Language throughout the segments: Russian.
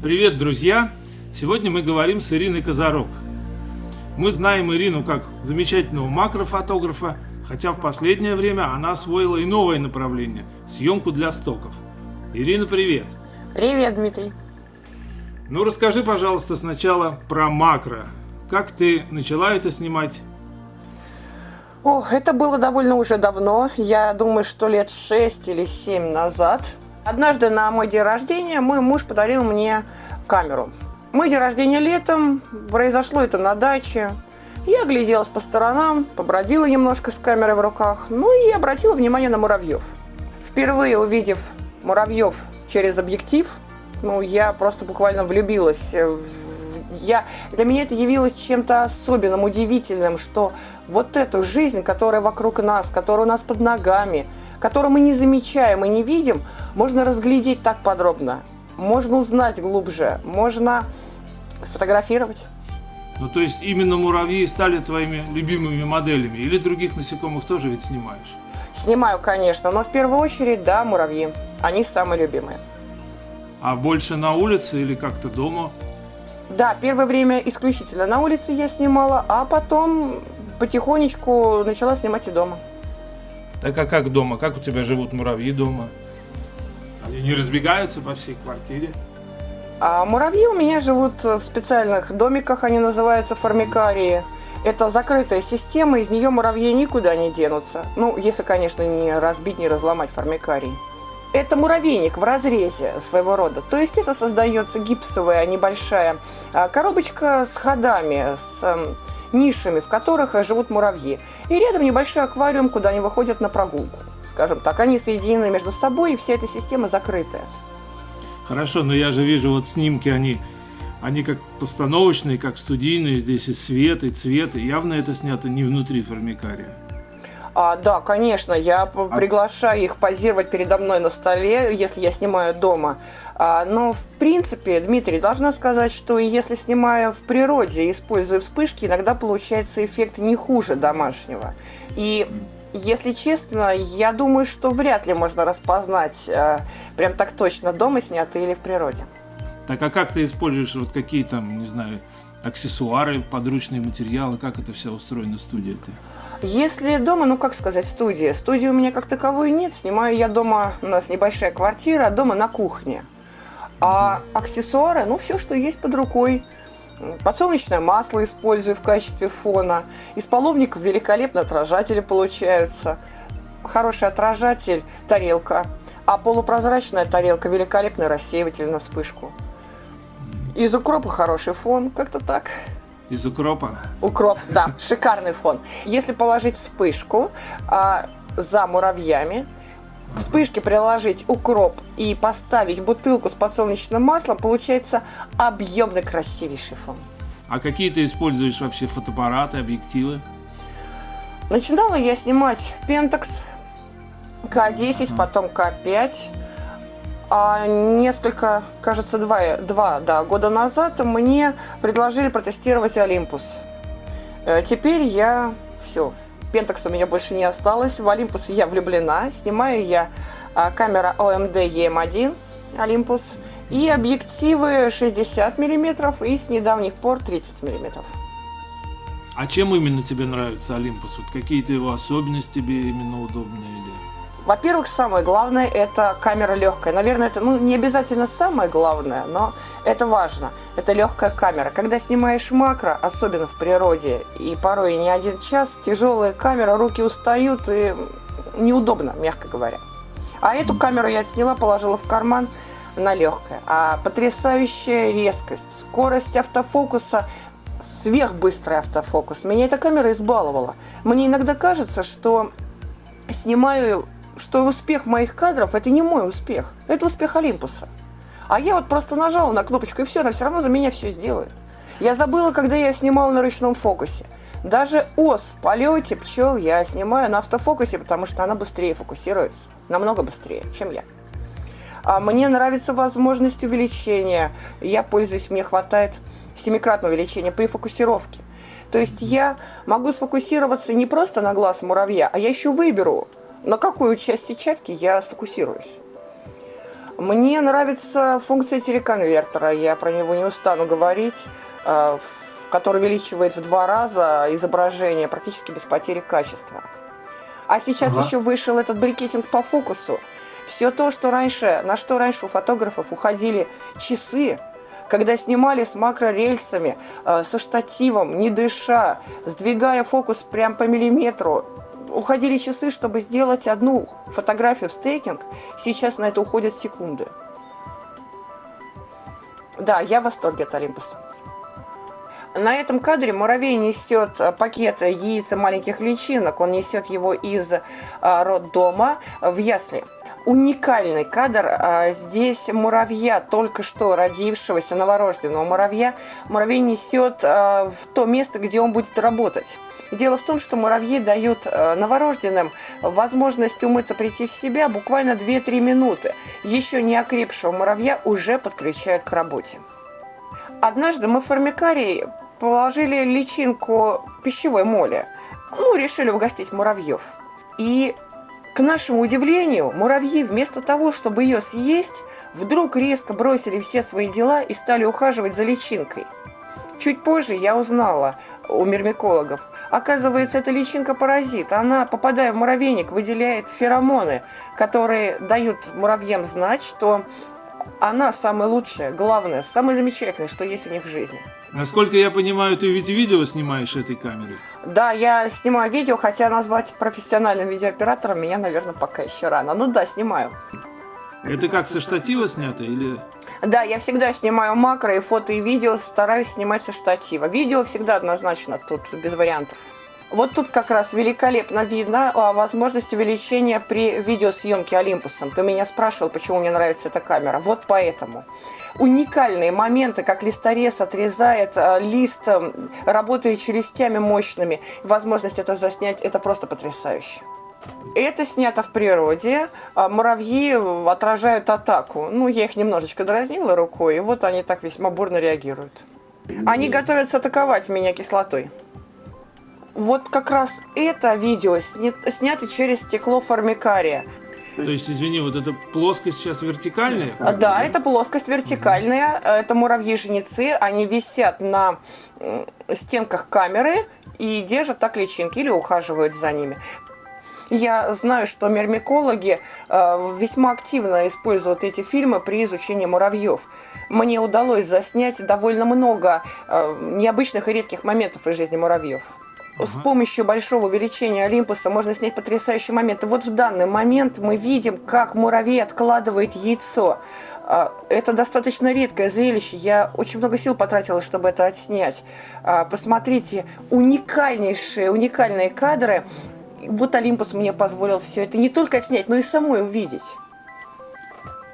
Привет, друзья! Сегодня мы говорим с Ириной Козорог. Мы знаем Ирину как замечательного макрофотографа, хотя в последнее время она освоила и новое направление – съемку для стоков. Ирина, привет! Привет, Дмитрий! Ну, расскажи, пожалуйста, сначала про макро. Как ты начала это снимать? Это было довольно уже давно. Я думаю, что лет 6 или 7 назад. Однажды на мой день рождения мой муж подарил мне камеру. Мой день рождения летом, произошло это на даче. Я огляделась по сторонам, побродила немножко с камерой в руках, и обратила внимание на муравьев. Впервые увидев муравьев через объектив, я просто буквально влюбилась. Для меня это явилось чем-то особенным, удивительным, что вот эту жизнь, которая вокруг нас, которая у нас под ногами, которую мы не замечаем и не видим, можно разглядеть так подробно, можно узнать глубже, можно сфотографировать. То есть именно муравьи стали твоими любимыми моделями? Или других насекомых тоже ведь снимаешь? Снимаю, конечно, но в первую очередь, да, муравьи. Они самые любимые. А больше на улице или как-то дома? Да, первое время исключительно на улице я снимала, а потом потихонечку начала снимать и дома. Так а как дома? Как у тебя живут муравьи дома? Они не разбегаются по всей квартире? А муравьи у меня живут в специальных домиках, они называются формикарии. Это закрытая система, из нее муравьи никуда не денутся. Если, конечно, не разбить, не разломать формикарий. Это муравейник в разрезе своего рода. То есть это создается гипсовая небольшая коробочка с ходами, с нишами, в которых живут муравьи. И рядом небольшой аквариум, куда они выходят на прогулку. Скажем так, они соединены между собой, и вся эта система закрытая. Хорошо, но я же вижу снимки, они как постановочные, как студийные, здесь и свет, и цвет, и явно это снято не внутри формикария. Да, конечно, я приглашаю их позировать передо мной на столе, если я снимаю дома. Но, в принципе, Дмитрий, должна сказать, что если снимаю в природе, используя вспышки, иногда получается эффект не хуже домашнего. И, если честно, я думаю, что вряд ли можно распознать прям так точно, дома снятые или в природе. Так, а как ты используешь какие там, не знаю, аксессуары, подручные материалы, как это все устроено студия-то? Если дома, студия. Студии у меня как таковой нет. Снимаю я дома, у нас небольшая квартира, дома на кухне. А аксессуары, все, что есть под рукой. Подсолнечное масло использую в качестве фона. Из половников великолепно отражатели получаются. Хороший отражатель – тарелка. А полупрозрачная тарелка – великолепный рассеиватель на вспышку. Из укропа хороший фон, как-то так. Из укропа? Укроп, да, шикарный фон. Если положить вспышку за муравьями, к вспышке приложить укроп и поставить бутылку с подсолнечным маслом, получается объемный красивейший фон. А какие ты используешь вообще фотоаппараты, объективы? Начинала я снимать Pentax К10, потом К5. Несколько, кажется, два года назад мне предложили протестировать Olympus. Теперь все, Pentax у меня больше не осталось, в Olympus я влюблена. Снимаю я камера OMD EM1 Olympus и объективы 60 мм и с недавних пор 30 мм. А чем именно тебе нравится Olympus? Какие-то его особенности тебе именно удобные? Во-первых, самое главное – это камера легкая. Наверное, это не обязательно самое главное, но это важно. Это легкая камера. Когда снимаешь макро, особенно в природе, и порой не один час, тяжелая камера, руки устают и неудобно, мягко говоря. А эту камеру я сняла, положила в карман, она легкая. А потрясающая резкость, скорость автофокуса, сверхбыстрый автофокус. Меня эта камера избаловала. Мне иногда кажется, что успех моих кадров – это не мой успех, это успех Олимпуса. А я просто нажала на кнопочку, и все, она все равно за меня все сделает. Я забыла, когда я снимала на ручном фокусе. Даже ос в полете пчел я снимаю на автофокусе, потому что она быстрее фокусируется, намного быстрее, чем я. Мне нравится возможность увеличения. Мне хватает 7-кратного увеличения при фокусировке. То есть я могу сфокусироваться не просто на глаз муравья, а я еще выберу, на какую часть сетчатки я сфокусируюсь. Мне нравится функция телеконвертера, я про него не устану говорить, который увеличивает в 2 раза изображение практически без потери качества. А сейчас еще вышел этот брикетинг по фокусу. Все то, что раньше, на что раньше у фотографов уходили часы, когда снимали с макрорельсами, со штативом, не дыша, сдвигая фокус прям по миллиметру, уходили часы, чтобы сделать одну фотографию в стейкинг. Сейчас на это уходят секунды. Да, я в восторге от Олимпуса. На этом кадре муравей несет пакет яиц и маленьких личинок. Он несет его из роддома в ясли. Уникальный кадр. Здесь муравья, только что родившегося новорожденного муравья, муравей несет в то место, где он будет работать. Дело в том, что муравьи дают новорожденным возможность умыться, прийти в себя буквально 2-3 минуты. Еще не окрепшего муравья уже подключают к работе. Однажды мы в формикарии положили личинку пищевой моли. Решили угостить муравьев. И, к нашему удивлению, муравьи вместо того, чтобы ее съесть, вдруг резко бросили все свои дела и стали ухаживать за личинкой. Чуть позже я узнала у мирмикологов. Оказывается, эта личинка-паразит. Она, попадая в муравейник, выделяет феромоны, которые дают муравьям знать, что она самая лучшая, главное, самое замечательное, что есть у них в жизни. Насколько я понимаю, ты ведь видео снимаешь этой камерой? Да, я снимаю видео, хотя назвать профессиональным видеооператором меня, наверное, пока еще рано. Да, снимаю. Это как, со штатива снято или... Да, я всегда снимаю макро, и фото, и видео стараюсь снимать со штатива. Видео всегда однозначно, тут без вариантов. Вот тут как раз великолепно видно возможность увеличения при видеосъемке Олимпусом. Ты меня спрашивал, почему мне нравится эта камера. Вот поэтому. Уникальные моменты, как листорез отрезает лист, работая челюстями мощными. Возможность это заснять, это просто потрясающе. Это снято в природе. Муравьи отражают атаку. Я их немножечко дразнила рукой, и вот они так весьма бурно реагируют. Они готовятся атаковать меня кислотой. Вот как раз это видео снято через стекло формикария. То есть, извини, вот эта плоскость сейчас вертикальная? Да, это плоскость вертикальная. Это муравьи-женицы. Они висят на стенках камеры и держат так личинки или ухаживают за ними. Я знаю, что мирмикологи весьма активно используют эти фильмы при изучении муравьев. Мне удалось заснять довольно много необычных и редких моментов из жизни муравьев. С помощью большого увеличения Олимпуса можно снять потрясающие моменты. Вот в данный момент мы видим, как муравей откладывает яйцо. Это достаточно редкое зрелище. Я очень много сил потратила, чтобы это отснять. Посмотрите, уникальные кадры. Вот Олимпус мне позволил все это не только отснять, но и самой увидеть.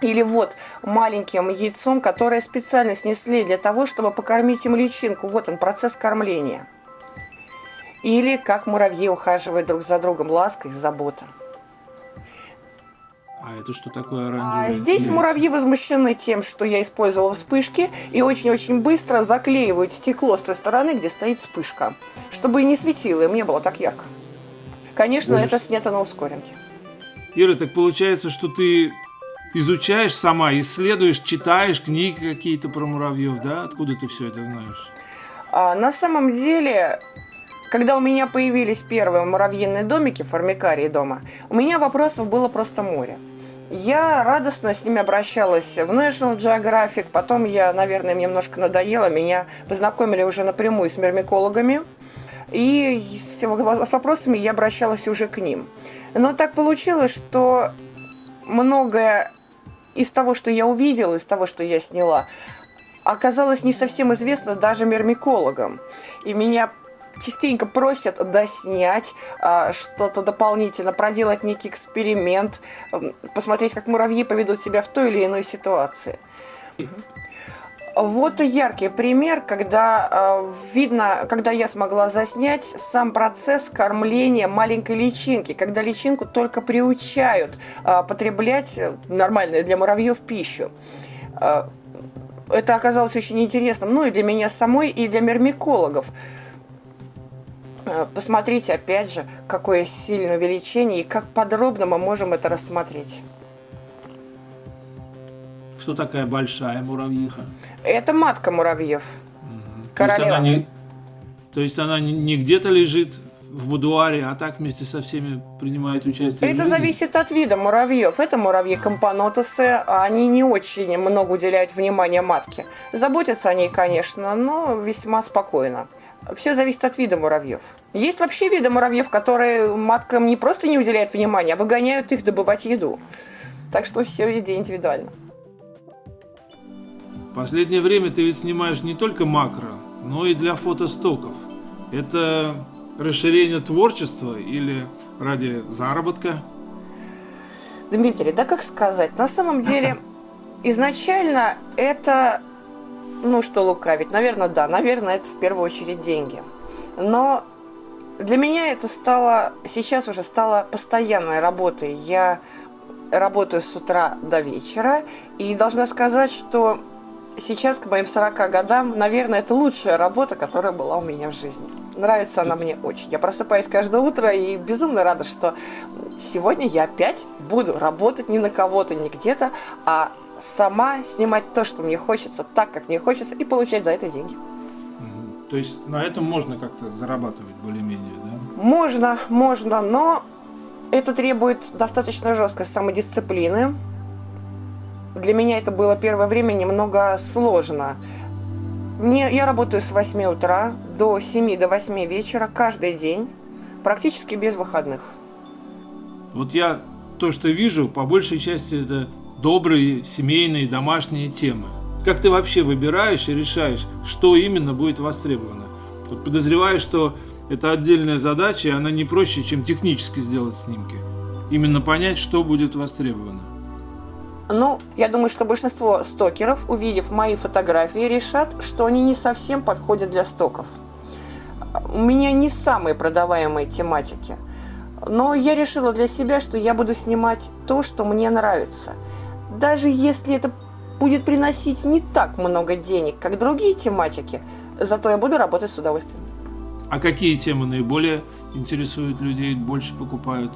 Или вот маленьким яйцом, которое специально снесли для того, чтобы покормить им личинку. Вот он, процесс кормления. Или как муравьи ухаживают друг за другом, ласка и забота. А это что такое оранжевое? Здесь муравьи возмущены тем, что я использовала вспышки, и очень-очень быстро заклеивают стекло с той стороны, где стоит вспышка, чтобы не светило, и мне было так ярко. Конечно, это снято на ускоренке. Ира, так получается, что ты изучаешь сама, исследуешь, читаешь книги какие-то про муравьев, да? Откуда ты все это знаешь? На самом деле... Когда у меня появились первые муравьиные домики в формикарии дома, у меня вопросов было просто море. Я радостно с ними обращалась в National Geographic, потом наверное, мне немножко надоело, меня познакомили уже напрямую с мирмикологами, и с вопросами я обращалась уже к ним. Но так получилось, что многое из того, что я увидела, из того, что я сняла, оказалось не совсем известно даже мирмикологам. И меня частенько просят доснять что-то дополнительно, проделать некий эксперимент, посмотреть, как муравьи поведут себя в той или иной ситуации. Вот яркий пример, когда видно, когда я смогла заснять сам процесс кормления маленькой личинки, когда личинку только приучают потреблять нормальную для муравьев пищу. Это оказалось очень интересным, и для меня самой, и для мирмикологов. Посмотрите, опять же, какое сильное увеличение и как подробно мы можем это рассмотреть. Что такая большая муравьиха? Это матка муравьев. Королева. То есть она не где-то лежит в будуаре, а так вместе со всеми принимает участие в Это жизни? зависит от вида муравьев. Это муравьи компонотусы. Они не очень много уделяют внимания матке. Заботятся о ней, конечно, но весьма спокойно. Все зависит от вида муравьев. Есть вообще виды муравьев, которые маткам не просто не уделяют внимания, а выгоняют их добывать еду. Так что все везде индивидуально. В последнее время ты ведь снимаешь не только макро, но и для фотостоков. Это расширение творчества или ради заработка? Дмитрий, да как сказать? На самом деле, изначально это, что лукавить, наверное, да, наверное, это в первую очередь деньги. Но для меня это сейчас уже стало постоянной работой. Я работаю с утра до вечера, и должна сказать, что сейчас, к моим 40 годам, наверное, это лучшая работа, которая была у меня в жизни. Нравится она мне очень. Я просыпаюсь каждое утро и безумно рада, что сегодня я опять буду работать не на кого-то, не где-то, а сама снимать то, что мне хочется, так, как мне хочется, и получать за это деньги. То есть на этом можно как-то зарабатывать более-менее, да? Можно, но это требует достаточно жесткой самодисциплины. Для меня это было первое время немного сложно. Я работаю с 8 утра до 7, до 8 вечера каждый день, практически без выходных. Вот я то, что вижу, по большей части это добрые, семейные, домашние темы. Как ты вообще выбираешь и решаешь, что именно будет востребовано? Вот подозреваю, что это отдельная задача, и она не проще, чем технически сделать снимки. Именно понять, что будет востребовано. Я думаю, что большинство стокеров, увидев мои фотографии, решат, что они не совсем подходят для стоков. У меня не самые продаваемые тематики. Но я решила для себя, что я буду снимать то, что мне нравится. Даже если это будет приносить не так много денег, как другие тематики, зато я буду работать с удовольствием. А какие темы наиболее интересуют людей, больше покупают?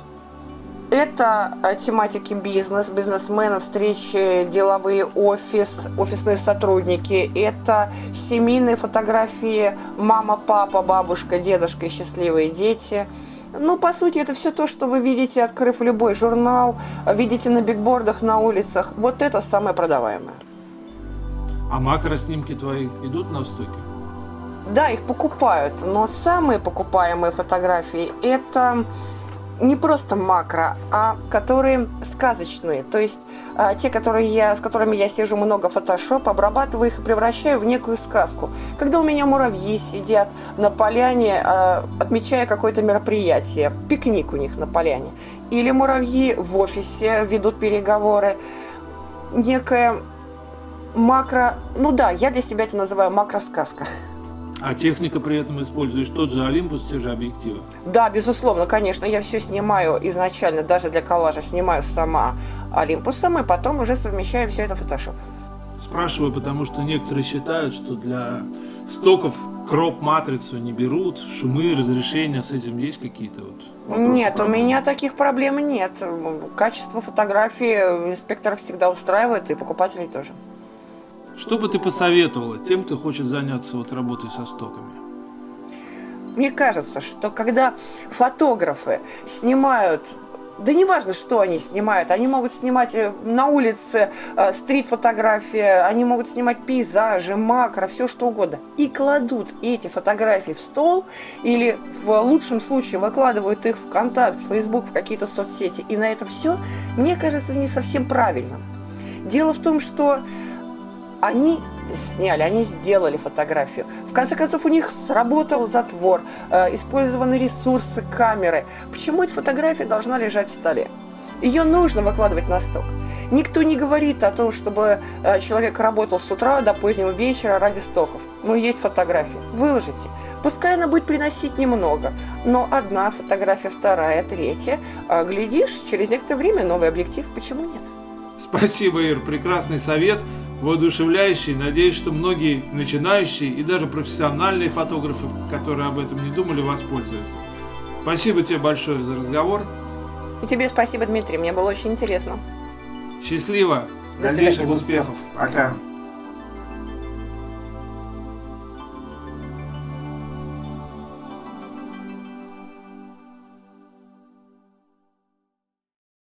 Это тематики бизнесменов, встречи, деловые офисные сотрудники. Это семейные фотографии мама, папа, бабушка, дедушка и счастливые дети. По сути, это все то, что вы видите, открыв любой журнал, видите на бигбордах, на улицах. Вот это самое продаваемое. А макроснимки твои идут на стоки? Да, их покупают, но самые покупаемые фотографии – это не просто макро, а которые сказочные. То есть те, с которыми я сижу много в фотошоп, обрабатываю их и превращаю в некую сказку. Когда у меня муравьи сидят на поляне, отмечая какое-то мероприятие, пикник у них на поляне. Или муравьи в офисе ведут переговоры. Некая макро... я для себя это называю макросказка. А техника при этом используешь тот же Olympus, те же объективы? Да, безусловно, конечно. Я все снимаю изначально, даже для коллажа снимаю сама Olympus, и потом уже совмещаю все это в Photoshop. Спрашиваю, потому что некоторые считают, что для стоков кроп-матрицу не берут, шумы, разрешения, с этим есть какие-то вопросы? Нет, у меня таких проблем нет. Качество фотографии инспекторов всегда устраивает, и покупателей тоже. Что бы ты посоветовала тем, кто хочет заняться работой со стоками? Мне кажется, что когда фотографы снимают, да неважно, что они снимают, они могут снимать на улице стрит-фотографии, они могут снимать пейзажи, макро, все что угодно, и кладут эти фотографии в стол или в лучшем случае выкладывают их в ВКонтакт, в Facebook, в какие-то соцсети, и на этом все, мне кажется, не совсем правильно. Дело в том, что они сделали фотографию. В конце концов, у них сработал затвор, использованы ресурсы, камеры. Почему эта фотография должна лежать в столе? Ее нужно выкладывать на сток. Никто не говорит о том, чтобы человек работал с утра до позднего вечера ради стоков. Есть фотография. Выложите. Пускай она будет приносить немного, но одна фотография, вторая, третья. Глядишь, через некоторое время новый объектив. Почему нет? Спасибо, Ир, прекрасный совет. Воодушевляющий. Надеюсь, что многие начинающие и даже профессиональные фотографы, которые об этом не думали, воспользуются. Спасибо тебе большое за разговор. И тебе спасибо, Дмитрий. Мне было очень интересно. Счастливо. До Дальнейших свидания. успехов. Пока.